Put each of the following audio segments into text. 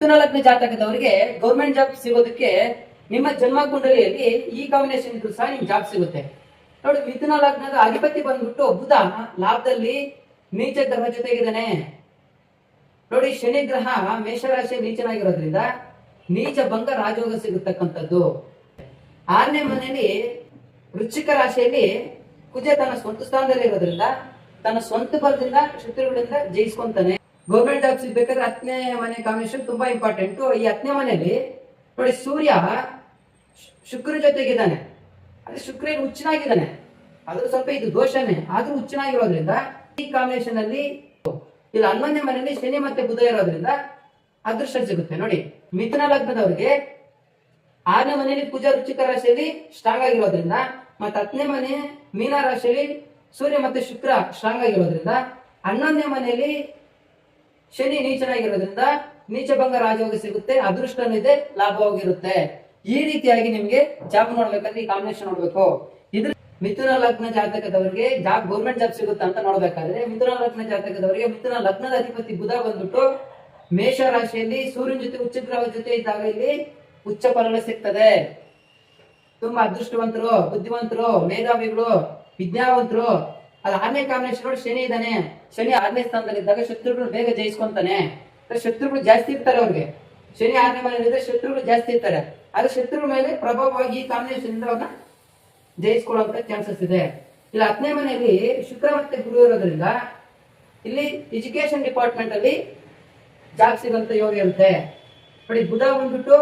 ಮಿಥುನ ಲಗ್ನ ಜಾತಕದವರಿಗೆ government job ಸಿಗೋದಕ್ಕೆ ನಿಮ್ಮ ಜನ್ಮ ಕುಂಡಲಿಯಲ್ಲಿ ಈ ಕಾಂಬಿನೇಷನ್ ಇದ್ರು ಸಹ ನಿಮ್ಗೆ ಜಾಬ್ ಸಿಗುತ್ತೆ ನೋಡಿ. ಮಿಥುನ ಲಗ್ನದ ಅಧಿಪತಿ ಬಂದ್ಬಿಟ್ಟು ಬುಧ ಲಾಭದಲ್ಲಿ ನೀಚ ಗ್ರಹ ಜೊತೆಗಿದ್ದಾನೆ ನೋಡಿ. ಶನಿ ಗ್ರಹ ಮೇಷರಾಶಿ ನೀಚನಾಗಿರೋದ್ರಿಂದ ನೀಚ ಭಂಗ ರಾಜಯೋಗ ಸಿಗತಕ್ಕಂಥದ್ದು. 6ನೇ ಮನೆಯಲ್ಲಿ ವೃಶ್ಚಿಕ ರಾಶಿಯಲ್ಲಿ ಕುಜ ತನ್ನ ಸ್ವಂತ ಸ್ಥಾನದಲ್ಲಿ ಇರೋದ್ರಿಂದ ತನ್ನ ಸ್ವಂತ ಬಲದಿಂದ ಶತ್ರುಗಳಿಂದ ಜಯಿಸ್ಕೊಂತಾನೆ. ಗೌರ್ಮೆಂಟ್ ಜಾಬ್ ಸಿಗ್ಬೇಕಾದ್ರೆ 10ನೇ ಮನೆ ಕಾಂಬಿನೇಷನ್ ತುಂಬಾ ಇಂಪಾರ್ಟೆಂಟ್. ಈ 10ನೇ ಮನೆಯಲ್ಲಿ ನೋಡಿ ಸೂರ್ಯ ಶುಕ್ರ ಜೊತೆಗಿದ್ದಾನೆ, ಅದೇ ಶುಕ್ರ ಹುಚ್ಚನಾಗಿದ್ದಾನೆ, ಆದ್ರೂ ಸ್ವಲ್ಪ ಇದು ದೋಷನೇ, ಆದ್ರೂ ಹುಚ್ಚನಾಗಿರೋದ್ರಿಂದ ಈ ಕಾಂಬಿನೇಷನ್ ಅಲ್ಲಿ ಇಲ್ಲಿ 11ನೇ ಮನೆಯಲ್ಲಿ ಶನಿ ಮತ್ತೆ ಬುಧ ಇರೋದ್ರಿಂದ ಅದೃಷ್ಟ ಸಿಗುತ್ತೆ ನೋಡಿ. ಮಿಥುನ ಲಗ್ನದವರಿಗೆ 6ನೇ ಮನೆಯಲ್ಲಿ ಕುಜ ವೃಶ್ಚಿಕ ರಾಶಿಯಲ್ಲಿ ಸ್ಟ್ರಾಂಗ್ ಆಗಿರೋದ್ರಿಂದ ಮತ್ತೆ 10ನೇ ಮನೆ ಮೀನ ರಾಶಿಯಲ್ಲಿ ಸೂರ್ಯ ಮತ್ತೆ ಶುಕ್ರ ಸ್ಟ್ರಾಂಗ್ ಆಗಿರೋದ್ರಿಂದ 11ನೇ ಮನೆಯಲ್ಲಿ ಶನಿ ನೀಚನಾಗಿರೋದ್ರಿಂದ ನೀಚಭಂಗ ರಾಜಯೋಗ ಸಿಗುತ್ತೆ, ಅದೃಷ್ಟನಿದೆ, ಲಾಭವಾಗಿರುತ್ತೆ. ಈ ರೀತಿಯಾಗಿ ನಿಮ್ಗೆ ಜಾಬ್ ನೋಡ್ಬೇಕಾದ್ರೆ ಈ ಕಾಂಬಿನೇಷನ್ ನೋಡ್ಬೇಕು. ಇದ್ರ ಮಿಥುನ ಲಗ್ನ ಜಾತಕದವರಿಗೆ ಜಾಬ್ ಗೌರ್ಮೆಂಟ್ ಜಾಬ್ ಸಿಗುತ್ತೆ ಅಂತ ನೋಡ್ಬೇಕಾದ್ರೆ ಮಿಥುನ ಲಗ್ನ ಜಾತಕದವರಿಗೆ ಮಿಥುನ ಲಗ್ನದ ಅಧಿಪತಿ ಬುಧ ಬಂದ್ಬಿಟ್ಟು ಮೇಷ ರಾಶಿಯಲ್ಲಿ ಸೂರ್ಯನ ಜೊತೆ ಉಚ್ಚ ಗ್ರಹ ಜೊತೆ ಇದ್ದಾಗ ಇಲ್ಲಿ ಉಚ್ಚ ಫಲ ಸಿಗ್ತದೆ. ತುಂಬಾ ಅದೃಷ್ಟವಂತರು, ಬುದ್ಧಿವಂತರು, ಮೇಧಾವಿಗಳು, ವಿದ್ಯಾವಂತರು. ಅದು 6ನೇ ಕಾಂಬಿನೇಷನ್ ನೋಡಿ ಶನಿ ಇದ್ದಾನೆ. ಶನಿ 6ನೇ ಸ್ಥಾನದಲ್ಲಿ ಇದ್ದಾಗ ಶತ್ರುಗಳು ಬೇಗ ಜಯಿಸ್ಕೊಂತಾನೆ. ಶತ್ರುಗಳು ಜಾಸ್ತಿ ಇರ್ತಾರೆ ಅವ್ರಿಗೆ. ಶನಿ 6ನೇ ಮನೆಯಲ್ಲಿದ್ರೆ ಶತ್ರುಗಳು ಜಾಸ್ತಿ ಇರ್ತಾರೆ. ಆದ್ರೆ ಶತ್ರುಗಳ ಮೇಲೆ ಪ್ರಭಾವವಾಗಿ ಈ ಕಾಂಬಿನೇಷನ್ ಇಂದ ಅವ್ರನ್ನ ಜಯಿಸ್ಕೊಳ್ಳುವಂತ ಚಾನ್ಸಸ್ ಇದೆ. ಇಲ್ಲಿ 10ನೇ ಮನೆಯಲ್ಲಿ ಶುಕ್ರ ಮತ್ತೆ ಗುರು ಇರೋದ್ರಿಂದ ಇಲ್ಲಿ ಎಜುಕೇಶನ್ ಡಿಪಾರ್ಟ್ಮೆಂಟ್ ಅಲ್ಲಿ ಜಾಬ್ ಸಿಗುವಂತ ಯೋಗ ಇರುತ್ತೆ ನೋಡಿ. ಬುಧ ಬಂದ್ಬಿಟ್ಟು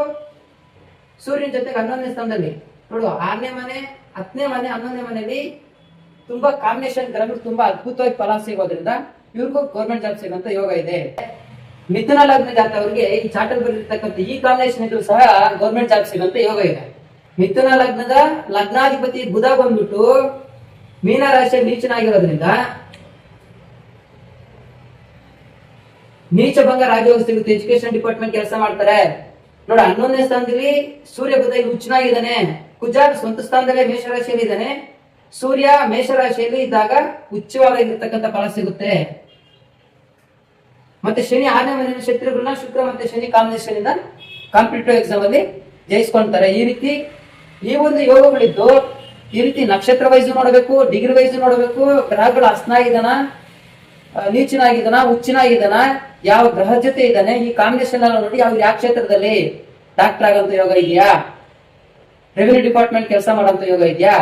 ಸೂರ್ಯನ ಜೊತೆಗೆ 11ನೇ ಸ್ಥಾನದಲ್ಲಿ ನೋಡು. 6ನೇ ಮನೆ, 10ನೇ ಮನೆ, 11ನೇ ಮನೆಯಲ್ಲಿ ತುಂಬಾ ಕಾಂಬಿನೇಷನ್ ಗ್ರಹಗಳು ತುಂಬಾ ಅದ್ಭುತವಾಗಿ ಫಲ ಸಿಗೋದ್ರಿಂದ ಇವ್ರಿಗೂ ಗೌರ್ಮೆಂಟ್ ಜಾಬ್ ಸಿಗುವಂತ ಯೋಗ ಇದೆ. ಮಿಥುನ ಲಗ್ನ ಜಾತಕರಿಗೆ ಈ ಚಾರ್ಟಲ್ ಬರೆದಿರ್ತಕ್ಕಂಥ ಈ ಕಾಂಬಿನೇಷನ್ ಇದ್ರು ಸಹ ಗೌರ್ಮೆಂಟ್ ಜಾಬ್ ಸಿಗುವಂತ ಯೋಗ ಇದೆ. ಮಿಥುನ ಲಗ್ನದ ಲಗ್ನಾಧಿಪತಿ ಬುಧ ಬಂದ್ಬಿಟ್ಟು ಮೀನ ರಾಶಿಯಲ್ಲಿ ನೀಚನಾಗಿರೋದ್ರಿಂದ ನೀಚ ಭಂಗ ರಾಜಯೋಗ ಸಿಗುತ್ತೆ. ಎಜುಕೇಶನ್ ಡಿಪಾರ್ಟ್ಮೆಂಟ್ ಕೆಲಸ ಮಾಡ್ತಾರೆ ನೋಡ. 11ನೇ ಸ್ಥಾನದಲ್ಲಿ ಸೂರ್ಯ ಬುಧ ಇಲ್ಲಿ ಹುಚ್ಚನಾಗಿದ್ದಾನೆ. ಕುಜ ಸ್ವಂತ ಸ್ಥಾನದಲ್ಲೇ ಮೇಷರಾಶಿಯಲ್ಲಿ ಇದ್ದಾನೆ. ಸೂರ್ಯ ಮೇಷರಾಶಿಯಲ್ಲಿ ಇದ್ದಾಗ ಉಚ್ಚವಾಗಿರ್ತಕ್ಕಂಥ ಫಲ ಸಿಗುತ್ತೆ. ಮತ್ತೆ ಶನಿ 6ನೇ ಮನೆಯ ಶತ್ರುಗಳನ್ನ ಶುಕ್ರ ಮತ್ತೆ ಶನಿ ಕಾಂಬಿನೇಷನ್ ಇಂದ ಕಾಂಪಿಟೇಟಿವ್ ಎಕ್ಸಾಮ್ ಅಲ್ಲಿ ಜಯಿಸ್ಕೊಂತಾರೆ. ಈ ಒಂದು ಯೋಗಗಳಿದ್ದು ಈ ರೀತಿ ನಕ್ಷತ್ರ ವೈಸ್ ನೋಡಬೇಕು, ಡಿಗ್ರಿ ವೈಸ್ ನೋಡಬೇಕು, ಗ್ರಹಗಳು ಹಸ್ನಾಗಿದ್ದಾನ, ನೀಚನಾಗಿದ್ದಾನ, ಹುಚ್ಚನಾಗಿದ್ದಾನ, ಯಾವ ಗ್ರಹ ಜೊತೆ ಇದ್ದಾನೆ, ಈ ಕಾಂಬಿನೇಷನ್ ಎಲ್ಲ ನೋಡಿ ಯಾವ ಕ್ಷೇತ್ರದಲ್ಲಿ ಡಾಕ್ಟರ್ ಆಗಂತ ಯೋಗ ಇದೆಯಾ, ರೆವಿನ್ಯೂ ಡಿಪಾರ್ಟ್ಮೆಂಟ್ ಕೆಲಸ ಮಾಡೋಂತ ಯೋಗ ಇದೆಯಾ,